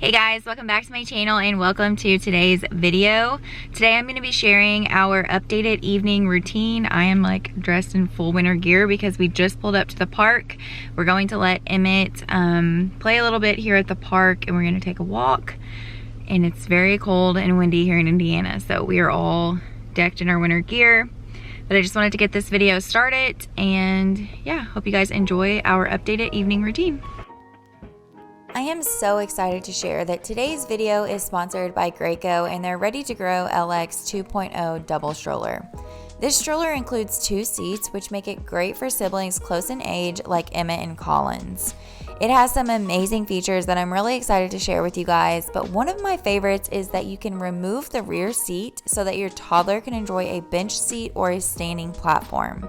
Hey guys, welcome back to my channel and welcome to today's video. Today I'm going to be sharing our updated evening routine. I am like dressed in full winter gear because we just pulled up to the park. We're going to let Emmett play a little bit here at the park and we're going to take a walk. And it's very cold and windy here in Indiana, so we are all decked in our winter gear. But I just wanted to get this video started and yeah, hope you guys enjoy our updated evening routine. I am so excited to share that today's video is sponsored by Graco and their Ready to Grow LX 2.0 double stroller. This stroller includes 2 seats, which make it great for siblings close in age like Emmett and Kollyns. It has some amazing features that I'm really excited to share with you guys, but one of my favorites is that you can remove the rear seat so that your toddler can enjoy a bench seat or a standing platform.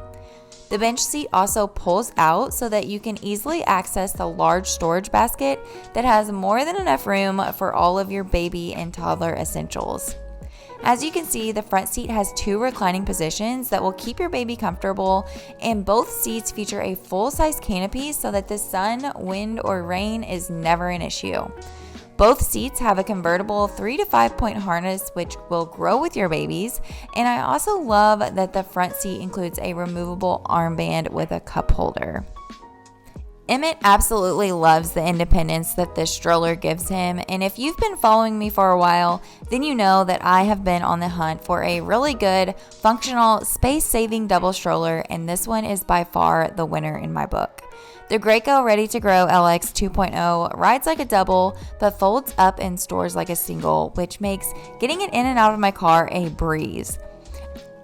The bench seat also pulls out so that you can easily access the large storage basket that has more than enough room for all of your baby and toddler essentials. As you can see, the front seat has 2 reclining positions that will keep your baby comfortable, and both seats feature a full-size canopy so that the sun, wind, or rain is never an issue. Both seats have a convertible 3 to 5 point harness which will grow with your babies, and I also love that the front seat includes a removable armband with a cup holder. Emmett absolutely loves the independence that this stroller gives him, and if you've been following me for a while, then you know that I have been on the hunt for a really good, functional, space-saving double stroller, and this one is by far the winner in my book. The Graco Ready to Grow LX 2.0 rides like a double, but folds up and stores like a single, which makes getting it in and out of my car a breeze.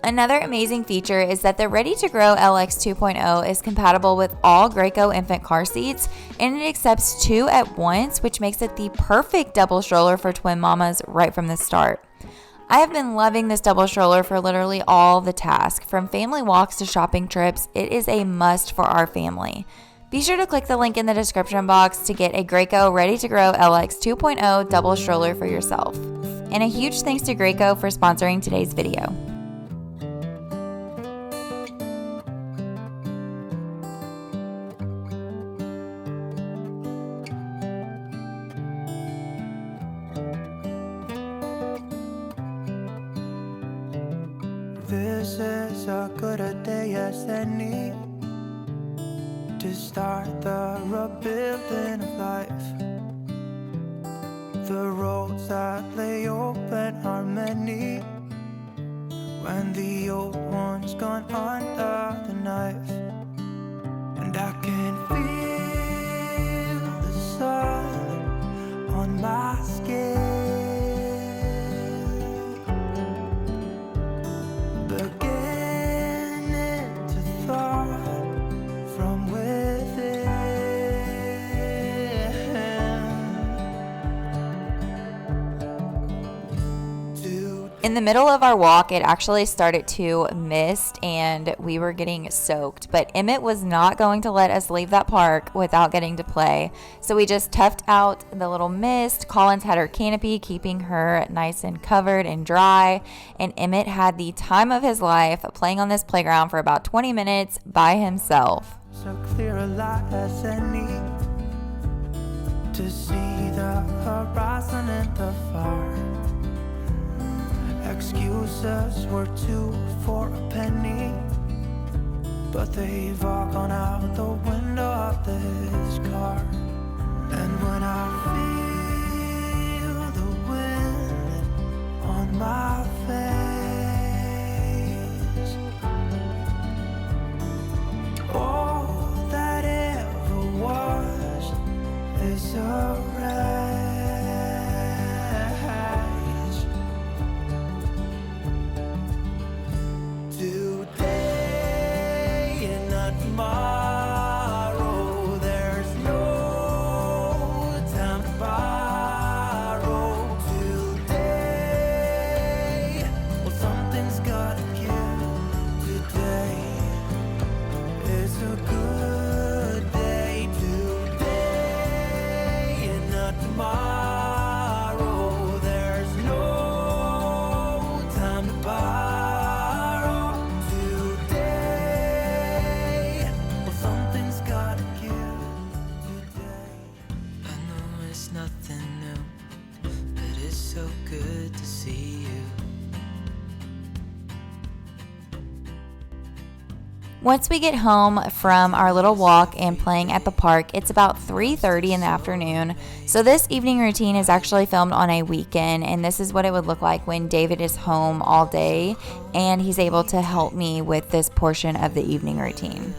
Another amazing feature is that the Ready to Grow LX 2.0 is compatible with all Graco infant car seats, and it accepts 2 at once, which makes it the perfect double stroller for twin mamas right from the start. I have been loving this double stroller for literally all the tasks, from family walks to shopping trips. It is a must for our family. Be sure to click the link in the description box to get a Graco Ready to Grow LX 2.0 double stroller for yourself. And a huge thanks to Graco for sponsoring today's video. This is as good a day as any to start the rebuilding of life. The roads that lay open are many when the old one's gone under the knife. And I can feel the sun on my skin, In the middle of our walk, it actually started to mist and we were getting soaked, but Emmett was not going to let us leave that park without getting to play. So we just toughed out the little mist. Kollyns had her canopy, keeping her nice and covered and dry. And Emmett had the time of his life playing on this playground for about 20 minutes by himself. So clear a light as any to see the horizon and the far. Excuses were 2 for a penny, but they've all gone out the window of this car. And when I feel the wind on my face, all that ever was is a wreck. Tomorrow, there's no time to buy. Once we get home from our little walk and playing at the park, it's about 3:30 in the afternoon. So this evening routine is actually filmed on a weekend, and this is what it would look like when David is home all day and he's able to help me with this portion of the evening routine.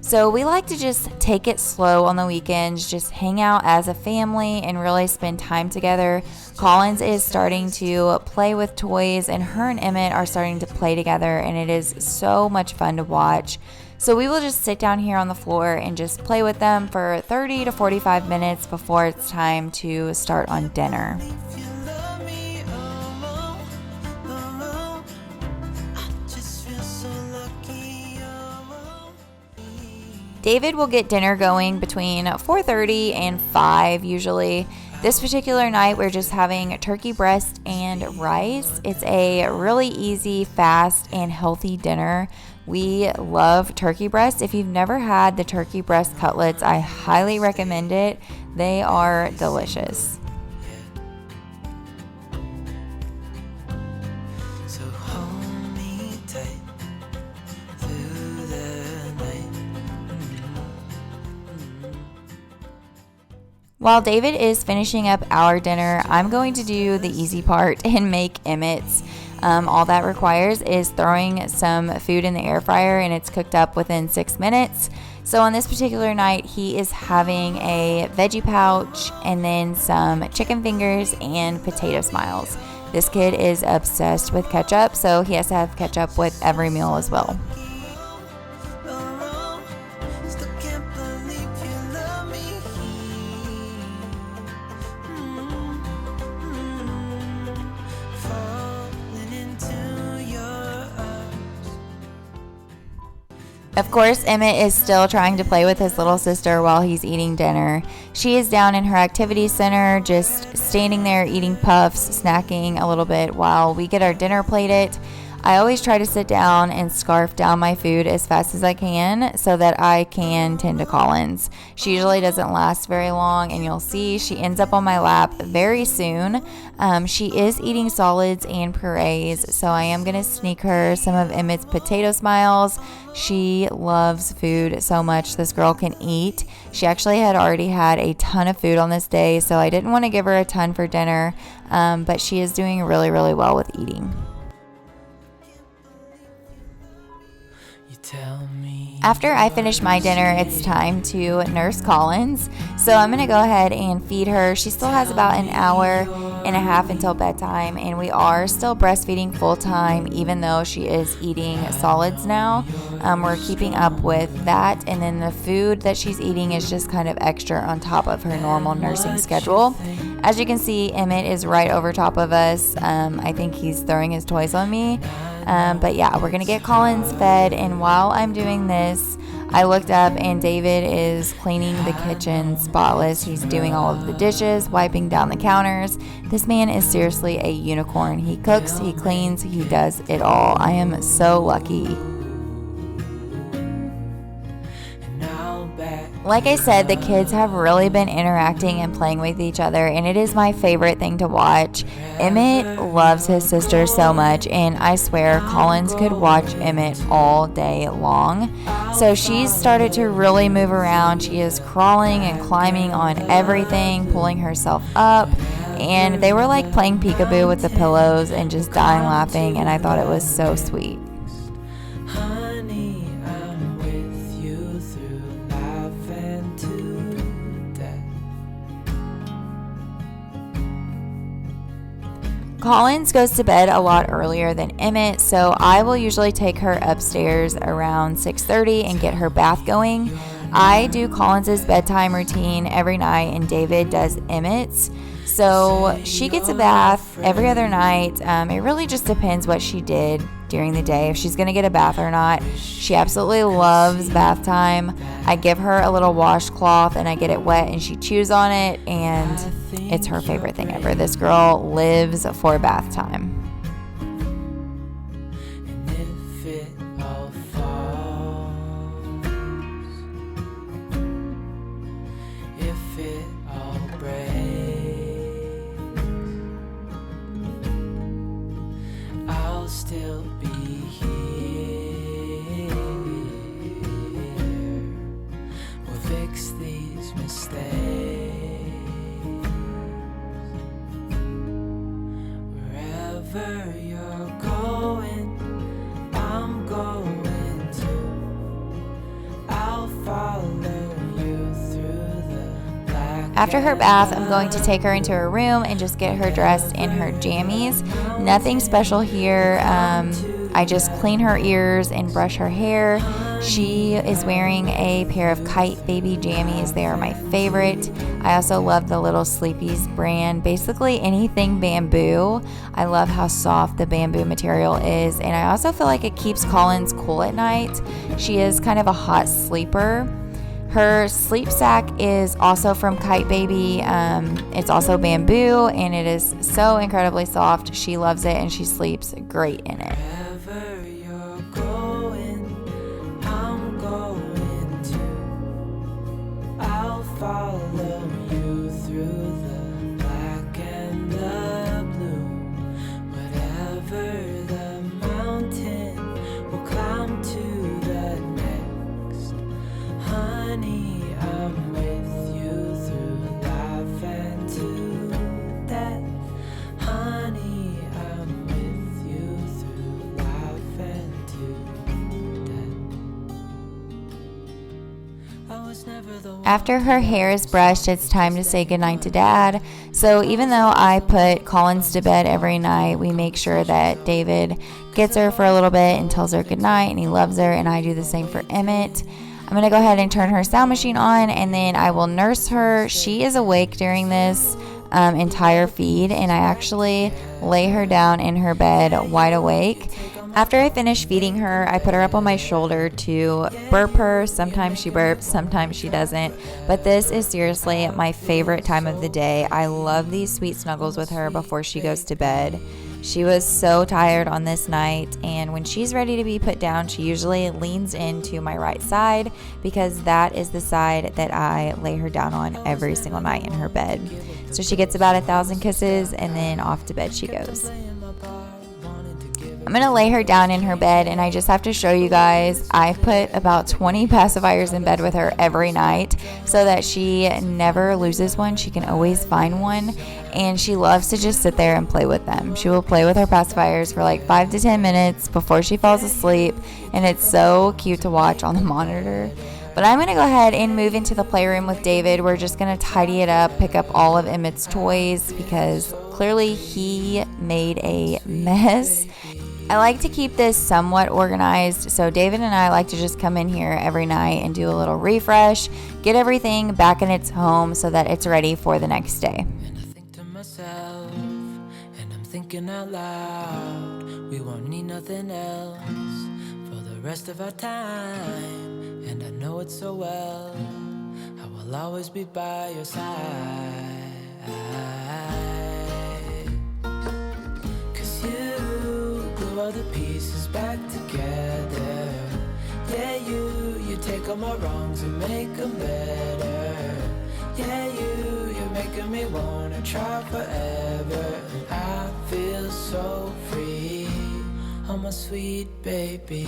So we like to just take it slow on the weekends, just hang out as a family and really spend time together. Kollyns is starting to play with toys, and her and Emmett are starting to play together, and it is so much fun to watch. So we will just sit down here on the floor and just play with them for 30 to 45 minutes before it's time to start on dinner. David will get dinner going between 4:30 and 5 usually. This particular night, we're just having turkey breast and rice. It's a really easy, fast, and healthy dinner. We love turkey breast. If you've never had the turkey breast cutlets, I highly recommend it. They are delicious. While David is finishing up our dinner, I'm going to do the easy part and make Emmett's. All that requires is throwing some food in the air fryer, and it's cooked up within 6 minutes. So on this particular night, he is having a veggie pouch and then some chicken fingers and potato smiles. This kid is obsessed with ketchup, so he has to have ketchup with every meal as well. Of course, Emmett is still trying to play with his little sister while he's eating dinner. She is down in her activity center, just standing there eating puffs, snacking a little bit while we get our dinner plated. I always try to sit down and scarf down my food as fast as I can so that I can tend to Kollyns. She usually doesn't last very long, and you'll see she ends up on my lap very soon. She is eating solids and purees, so I am going to sneak her some of Emmett's potato smiles. She loves food so much. This girl can eat. She actually had already had a ton of food on this day, so I didn't want to give her a ton for dinner, but she is doing really, really well with eating. After I finish my dinner, it's time to nurse Kollyns. So I'm going to go ahead and feed her. She still has about an hour and a half until bedtime, and we are still breastfeeding full time, even though she is eating solids now. We're keeping up with that, and then the food that she's eating is just kind of extra on top of her normal nursing schedule. As you can see, Emmett is right over top of us. I think he's throwing his toys on me. But yeah, we're going to get Kollyns fed, and while I'm doing this, I looked up and David is cleaning the kitchen spotless. He's doing all of the dishes, wiping down the counters. This man is seriously a unicorn. He cooks, he cleans, he does it all. I am so lucky. Like I said, the kids have really been interacting and playing with each other, and it is my favorite thing to watch. Emmett loves his sister so much, and I swear Kollyns could watch Emmett all day long. So she's started to really move around. She is crawling and climbing on everything, pulling herself up, and they were like playing peekaboo with the pillows and just dying laughing, and I thought it was so sweet. Kollyns goes to bed a lot earlier than Emmett, so I will usually take her upstairs around 6:30 and get her bath going. I do Kollyns' bedtime routine every night, and David does Emmett's. So she gets a bath every other night. It really just depends what she did during the day, if she's going to get a bath or not. She absolutely loves bath time. I give her a little washcloth and I get it wet and she chews on it, and it's her favorite thing ever. This girl lives for bath time. Wherever you're going, I'm going to. I'll follow you through the black. After her bath, I'm going to take her into her room and just get her dressed in her jammies. Nothing special here. I just clean her ears and brush her hair. She is wearing a pair of Kite Baby jammies. They are my favorite. I also love the Little Sleepies brand. Basically anything bamboo. I love how soft the bamboo material is, and I also feel like it keeps Kollyns cool at night. She is kind of a hot sleeper. Her sleep sack is also from Kite Baby. It's also bamboo, and it is so incredibly soft. She loves it, and she sleeps great in it. Wherever you're going, I'm going to. I'll follow you through the black and the blue. Whatever the mountain, we'll climb to the next. Honey, I'm with you through life and to death. Honey, I'm with you through life and to death. I was never the one. After her hair is brushed, it's time to say goodnight to Dad. So even though I put Kollyns to bed every night, we make sure that David gets her for a little bit and tells her goodnight, and he loves her, and I do the same for Emmett. I'm going to go ahead and turn her sound machine on, and then I will nurse her. She is awake during this entire feed, and I actually lay her down in her bed wide awake. After I finish feeding her, I put her up on my shoulder to burp her. Sometimes she burps, sometimes she doesn't. But this is seriously my favorite time of the day. I love these sweet snuggles with her before she goes to bed. She was so tired on this night, and when she's ready to be put down, she usually leans into my right side because that is the side that I lay her down on every single night in her bed. So she gets about 1,000 kisses, and then off to bed she goes. I'm going to lay her down in her bed, and I just have to show you guys, I put about 20 pacifiers in bed with her every night so that she never loses one. She can always find one, and she loves to just sit there and play with them. She will play with her pacifiers for like 5 to 10 minutes before she falls asleep, and it's so cute to watch on the monitor. But I'm going to go ahead and move into the playroom with David. We're just going to tidy it up, pick up all of Emmett's toys because clearly he made a mess. I like to keep this somewhat organized, so David and I like to just come in here every night and do a little refresh, get everything back in its home so that it's ready for the next day. And I think to myself, and I'm thinking out loud, we won't need nothing else for the rest of our time. And I know it so well, I will always be by your side. 'Cause you glue all the pieces back together. Yeah, you take all my wrongs and make them better. Yeah, you're making me wanna try forever. And I feel so free, oh my sweet baby.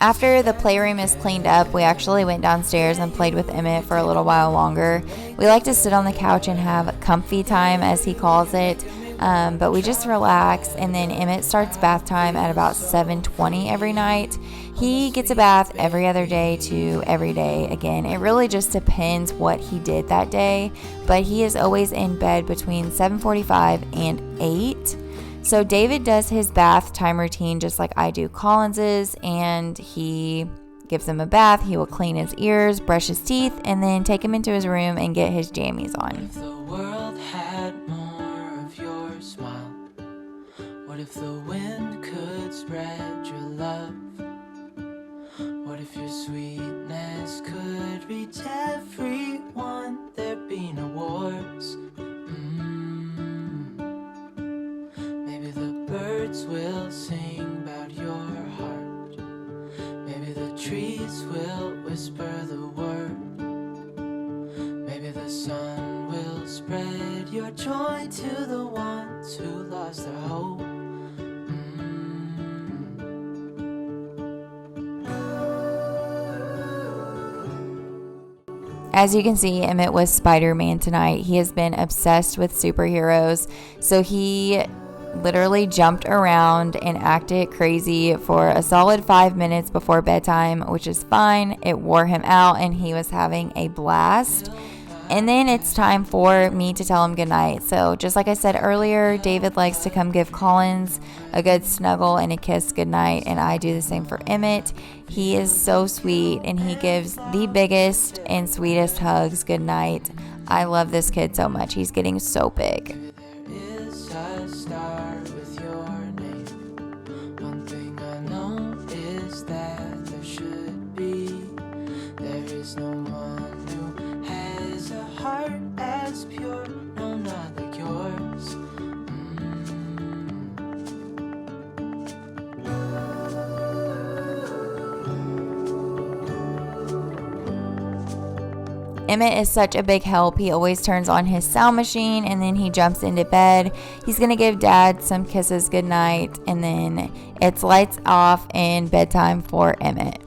After the playroom is cleaned up, we actually went downstairs and played with Emmett for a little while longer. We like to sit on the couch and have comfy time, as he calls it, but we just relax, and then Emmett starts bath time at about 7:20 every night. He gets a bath every other day to every day. Again, it really just depends what he did that day, but he is always in bed between 7:45 and 8. So David does his bath time routine just like I do Kollyns's, and he gives him a bath. He will clean his ears, brush his teeth, and then take him into his room and get his jammies on. If the world had more of your smile, what if the wind could spread your love? What if your sweetness could reach everyone? There'd be no wars. Maybe the birds will sing about your heart. Maybe the trees will whisper the word. Maybe the sun will spread your joy to the ones who lost their hope. As you can see, Emmett was Spider-Man tonight. He has been obsessed with superheroes. So he literally jumped around and acted crazy for a solid 5 minutes before bedtime, which is fine. It wore him out and he was having a blast. And then it's time for me to tell him goodnight. So just like I said earlier, David likes to come give Kollyns a good snuggle and a kiss goodnight, and I do the same for Emmett. He is so sweet and he gives the biggest and sweetest hugs goodnight. I love this kid so much. He's getting so big. Emmett is such a big help. He always turns on his sound machine and then he jumps into bed. He's going to give Dad some kisses goodnight, and then it's lights off and bedtime for Emmett.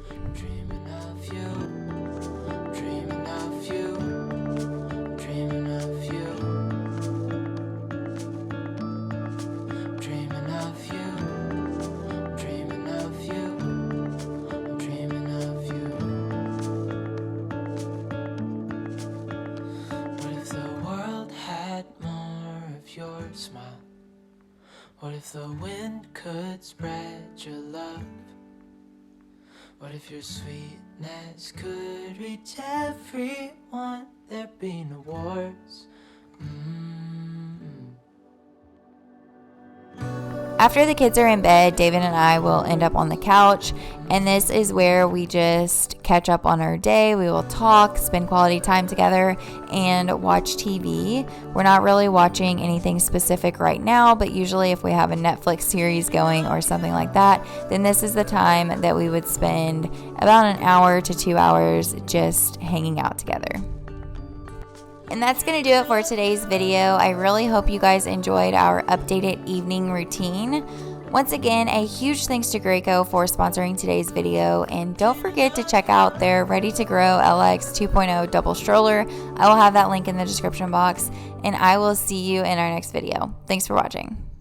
Your smile. What if the wind could spread your love? What if your sweetness could reach everyone? There'd be no wars. After the kids are in bed, David and I will end up on the couch, and this is where we just catch up on our day. We will talk, spend quality time together, and watch TV. We're not really watching anything specific right now, but usually if we have a Netflix series going or something like that, then this is the time that we would spend about an hour to 2 hours just hanging out together. And that's going to do it for today's video. I really hope you guys enjoyed our updated evening routine. Once again, a huge thanks to Graco for sponsoring today's video. And don't forget to check out their Ready to Grow LX 2.0 double stroller. I will have that link in the description box. And I will see you in our next video. Thanks for watching.